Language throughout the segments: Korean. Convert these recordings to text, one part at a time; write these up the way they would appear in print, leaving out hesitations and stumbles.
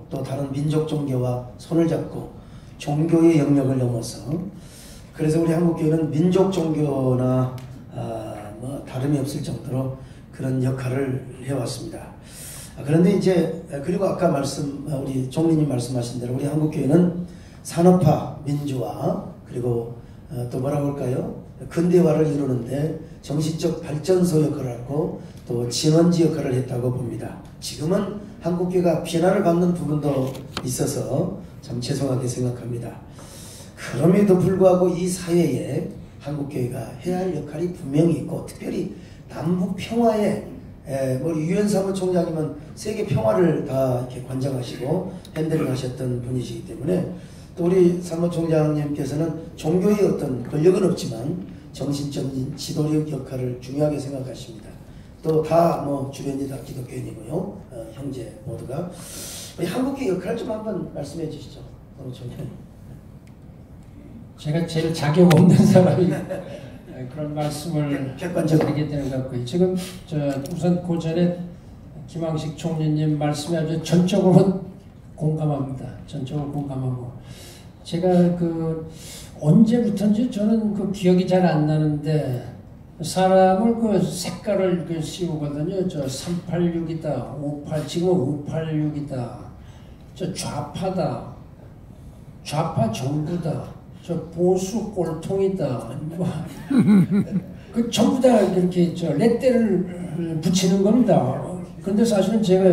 또 다른 민족 종교와 손을 잡고 종교의 영역을 넘어서, 그래서 우리 한국교회는 민족 종교나 뭐 다름이 없을 정도로 그런 역할을 해왔습니다. 그런데 이제 그리고 아까 우리 총리님 말씀하신 대로 우리 한국교회는 산업화, 민주화, 그리고 또 뭐라고 할까요? 근대화를 이루는데 정신적 발전소 역할을 하고 또 진원지 역할을 했다고 봅니다. 지금은 한국교회가 비난을 받는 부분도 있어서 참 죄송하게 생각합니다. 그럼에도 불구하고 이 사회에 한국교회가 해야 할 역할이 분명히 있고, 특별히 남북 평화에 우리 유엔 사무총장님은 세계 평화를 다 이렇게 관장하시고 핸들링 하셨던 분이시기 때문에, 또 우리 사무총장님께서는 종교의 어떤 권력은 없지만 정신적인 지도력 역할을 중요하게 생각하십니다. 또 다 뭐 주변이 다 기독교인이고요, 형제 모두가. 우리 한국교회 역할 좀 한번 말씀해 주시죠, 사무총장님. 제가 제일 자격 없는 사람이 그런 말씀을 객관적으로 하게 되는 것 같고요. 지금 우선 그 전에 김황식 총리님 말씀에 아주 전적으로 공감합니다. 전적으로 공감하고, 제가 언제부턴지 저는 기억이 잘 안 나는데 사람을 색깔을 씌우거든요. 386이다, 지금은 586이다, 좌파다, 좌파 정부다, 보수 꼴통이다, 전부 다 이렇게 렛대를 붙이는 겁니다. 그런데 사실은 제가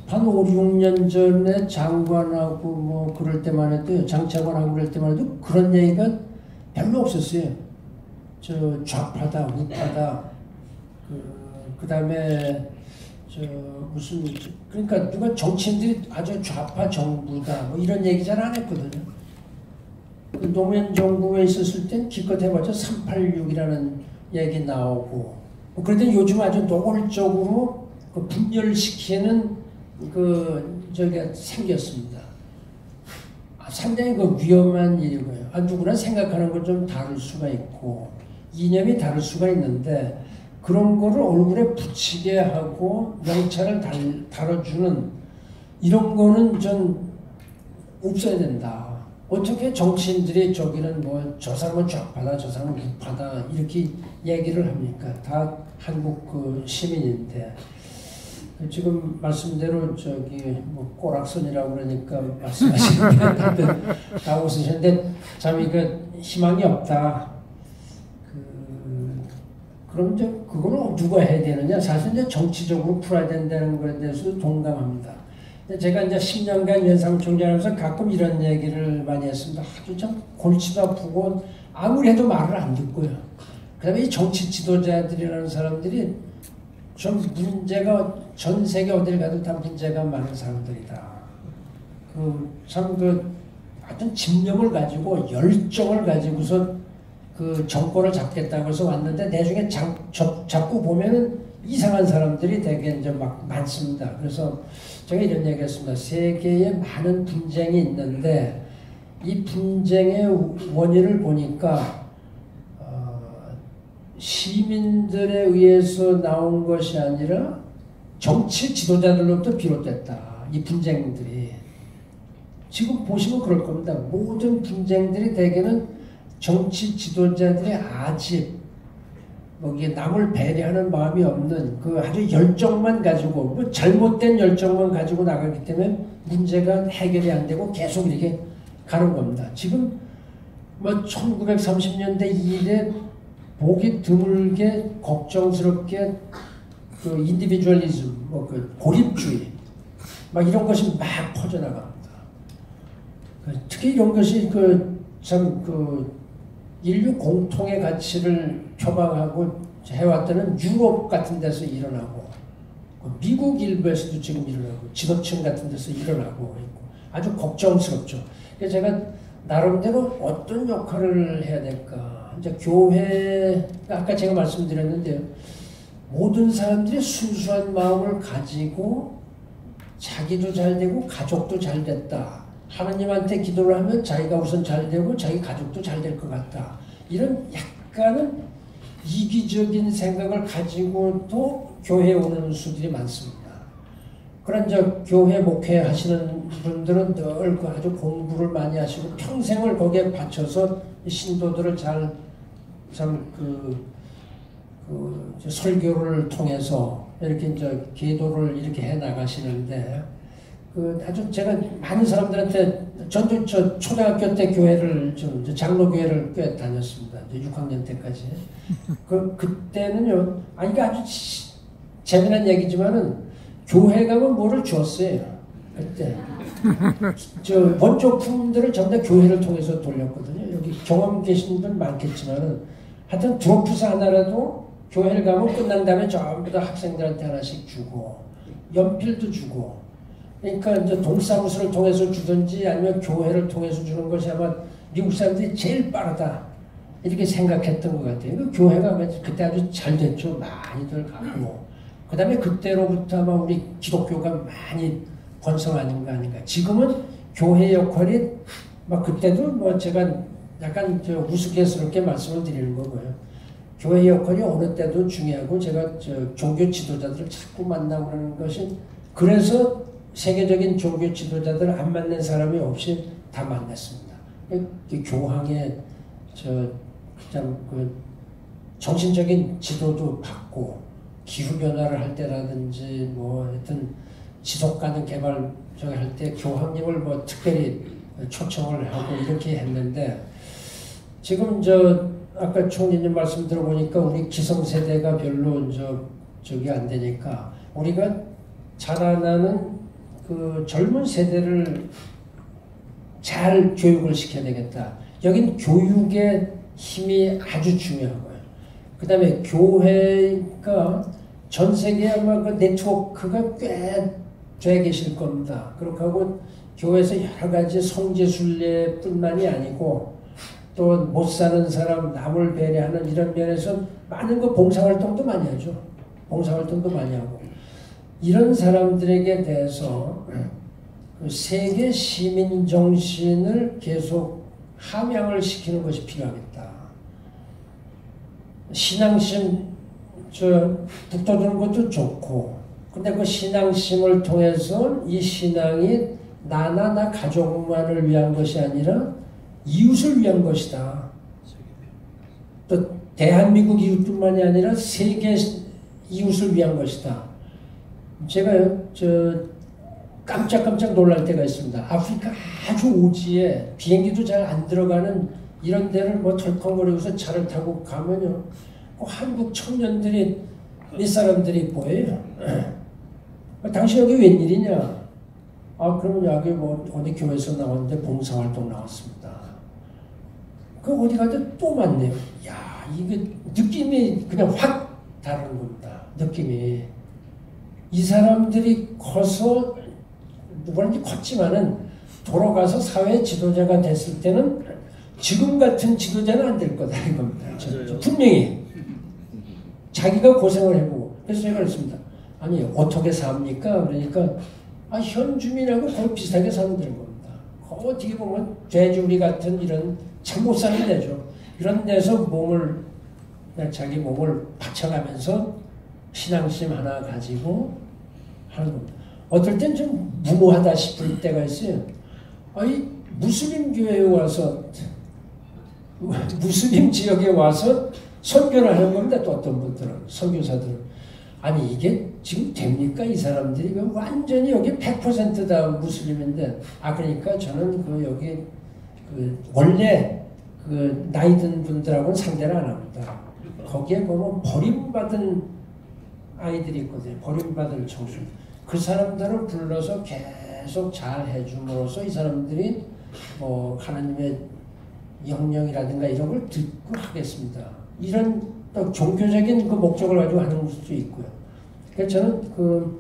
한 5, 6년 전에 장관하고 뭐 그럴 때만 해도, 장차관하고 그럴 때만 해도 그런 얘기가 별로 없었어요. 좌파다, 우파다, 그 다음에 그러니까 누가 정치인들이 아주 좌파 정부다 뭐 이런 얘기 잘 안 했거든요. 노무현 정부에 있었을 땐 기껏 해봤자 386이라는 얘기 나오고, 그런데 요즘 아주 노골적으로 분열시키는 저기가 생겼습니다. 상당히 위험한 일이고요. 누구나 생각하는 건 좀 다를 수가 있고 이념이 다를 수가 있는데, 그런 거를 얼굴에 붙이게 하고 명찰을 다뤄주는 이런 거는 전 없어야 된다. 어떻게 정치인들이 저기는 저 사람은 좌파다, 저 사람은 우파다 이렇게 얘기를 합니까? 다 한국 시민인데. 지금 말씀대로 꼬락선이라고 그러니까 말씀하시는 게 다 웃으셨는데, 참 희망이 없다. 그럼 그거는 누가 해야 되느냐? 사실 정치적으로 풀어야 된다는 것에 대해서 동감합니다. 제가 10년간 유엔 사무총장하면서 가끔 이런 얘기를 많이 했습니다. 아주 참 골치도 아프고 아무리 해도 말을 안 듣고요. 그 다음에 이 정치 지도자들이라는 사람들이 좀 문제가 전 세계 어딜 가도 다 문제가 많은 사람들이다. 하여튼 집념을 가지고 열정을 가지고서 정권을 잡겠다고 해서 왔는데, 나중에 잡고 보면은 이상한 사람들이 되게 막 많습니다. 그래서 제가 이런 얘기 했습니다. 세계에 많은 분쟁이 있는데 이 분쟁의 원인을 보니까 시민들에 의해서 나온 것이 아니라 정치 지도자들로부터 비롯됐다. 이 분쟁들이. 지금 보시면 그럴 겁니다. 모든 분쟁들이 대개는 정치 지도자들의 아집, 남을 배려하는 마음이 없는 아주 열정만 가지고, 잘못된 열정만 가지고 나가기 때문에 문제가 해결이 안 되고 계속 이렇게 가는 겁니다. 지금 1930년대 이래 보기 드물게 걱정스럽게 인디비주얼리즘, 고립주의, 이런 것이 막 퍼져나갑니다. 특히 이런 것이 인류 공통의 가치를 표방하고 해왔다는 유럽 같은 데서 일어나고, 미국 일부에서도 지금 일어나고, 지도층 같은 데서 일어나고 있고, 아주 걱정스럽죠. 그래서 제가 나름대로 어떤 역할을 해야 될까. 교회, 아까 제가 말씀드렸는데요. 모든 사람들이 순수한 마음을 가지고 자기도 잘 되고 가족도 잘 됐다. 하나님한테 기도를 하면 자기가 우선 잘 되고 자기 가족도 잘 될 것 같다. 이런 약간은 이기적인 생각을 가지고 또 교회에 오는 수들이 많습니다. 그런 교회 목회하시는 분들은 늘 그 아주 공부를 많이 하시고 평생을 거기에 바쳐서 신도들을 설교를 통해서 이렇게 이제 기도를 이렇게 해 나가시는데 아주 제가 많은 사람들한테 전도 초등학교 때 교회를 장로 교회를 꽤 다녔습니다. 이제 6학년 때까지. 그때는요. 이게 아주 재미난 얘기지만은 교회 가면 뭐를 주었어요. 그때 원조품들을 전부 다 교회를 통해서 돌렸거든요. 여기 경험 계신 분 많겠지만은 하여튼 드로프스 하나라도 교회를 가면 끝난 다음에 전부 다 학생들한테 하나씩 주고 연필도 주고. 그러니까 이제 동사무소를 통해서 주든지 아니면 교회를 통해서 주는 것이 아마 미국 사람들이 제일 빠르다 이렇게 생각했던 것 같아요. 그 교회가 그때 아주 잘 됐죠. 많이들 가고. 그 다음에 그때로부터 아마 우리 기독교가 많이 번성하는 거 아닌가. 지금은 교회 역할이 막 그때도 뭐 제가 약간 우스갯스럽게 말씀을 드리는 거고요. 교회 역할이 어느 때도 중요하고 제가 종교 지도자들을 자꾸 만나고 그러는 것이 그래서 세계적인 종교 지도자들 안 만난 사람이 없이 다 만났습니다. 교황의 정신적인 지도도 받고 기후 변화를 할 때라든지 뭐 하여튼 지속 가능 개발 할 때 교황님을 뭐 특별히 초청을 하고 이렇게 했는데 지금 아까 총리님 말씀 들어보니까 우리 기성세대가 별로 저기 안 되니까 우리가 자라나는 그 젊은 세대를 잘 교육을 시켜야 되겠다. 여긴 교육의 힘이 아주 중요한 거예요. 그 다음에 교회가 전 세계에 아마 그 네트워크가 꽤 돼 계실 겁니다. 그렇게 하고 교회에서 여러 가지 성지순례뿐만이 아니고 또 못 사는 사람 남을 배려하는 이런 면에서 많은 거 봉사활동도 많이 하죠. 봉사활동도 많이 하고 이런 사람들에게 대해서 그 세계 시민 정신을 계속 함양을 시키는 것이 필요하겠다. 신앙심 북돋우는 것도 좋고 근데 그 신앙심을 통해서 이 신앙이 나 가족만을 위한 것이 아니라 이웃을 위한 것이다. 또 대한민국 이웃뿐만이 아니라 세계 이웃을 위한 것이다. 제가 깜짝깜짝 놀랄 때가 있습니다. 아프리카 아주 오지에 비행기도 잘 안 들어가는 이런 데를 뭐 덜컹거리고서 차를 타고 가면요. 그 한국 청년들이 이 사람들이 보여요. 당신 여기 웬일이냐? 그러면 여기 뭐 어디 교회에서 나왔는데 봉사활동 나왔습니다. 그 어디 가도 또 만나요. 야, 이게 느낌이 그냥 확 다른 겁니다. 느낌이. 이 사람들이 커서 누구든지 컸지만은 돌아가서 사회 지도자가 됐을 때는 지금 같은 지도자는 안 될 거다 이겁니다. 분명히 자기가 고생을 해보고 그래서 제가 그랬습니다. 아니 어떻게 삽니까? 그러니까 현 주민하고 거의 비슷하게 사면 되는 겁니다. 어떻게 보면 돼지우리 같은 이런 참 못 사는 데죠. 이런 데서 자기 몸을 바쳐가면서 신앙심 하나 가지고 하는 겁니다. 어떨 땐 좀 무모하다 싶을 때가 있어요. 무슬림 교회에 와서 무슬림 지역에 와서 선교를 하는 겁니다. 또 어떤 분들은 선교사들은 아니 이게 지금 됩니까? 이 사람들이 완전히 여기 100%다 무슬림인데 그러니까 저는 여기 원래 나이 든 분들하고는 상대를 안 합니다. 거기에 보면 버림받은 아이들이 있거든요. 버림받은 청소년. 그 사람들을 불러서 계속 잘 해줌으로써 이 사람들이 하나님의 영령이라든가 이런 걸 듣고 하겠습니다. 이런 또 종교적인 그 목적을 가지고 하는 것도 있고요. 그래서 저는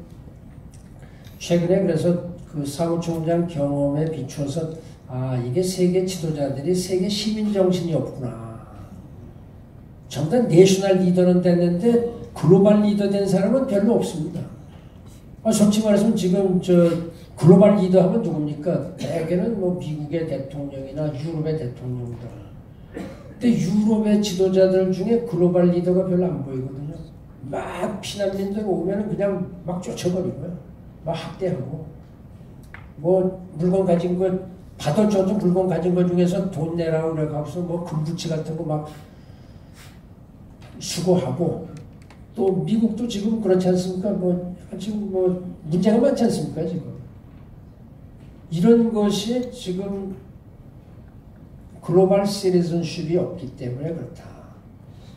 최근에 그래서 사무총장 경험에 비추어서 이게 세계 지도자들이 세계 시민 정신이 없구나. 전부 다 내셔널 리더는 됐는데 글로벌 리더 된 사람은 별로 없습니다. 솔직히 말해서 지금 글로벌 리더 하면 누굽니까? 대개는 미국의 대통령이나 유럽의 대통령들. 근데 유럽의 지도자들 중에 글로벌 리더가 별로 안 보이거든요. 막 피난민들 오면 그냥 막 쫓아버리고요. 막 학대하고 뭐 물건 가진 거 받아줘도 물건 가진 거 중에서 돈 내라고 그래가지고 뭐 금부치 같은 거 막 수거하고 또 미국도 지금 그렇지 않습니까? 뭐 지금 뭐 문제가 많지 않습니까? 지금 이런 것이 지금 글로벌 시리즌십이 없기 때문에 그렇다.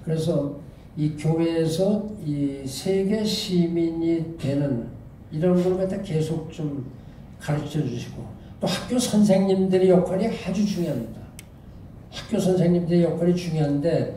그래서 이 교회에서 이 세계 시민이 되는 이런 걸 갖다 계속 좀 가르쳐 주시고 또 학교 선생님들의 역할이 아주 중요합니다. 학교 선생님들의 역할이 중요한데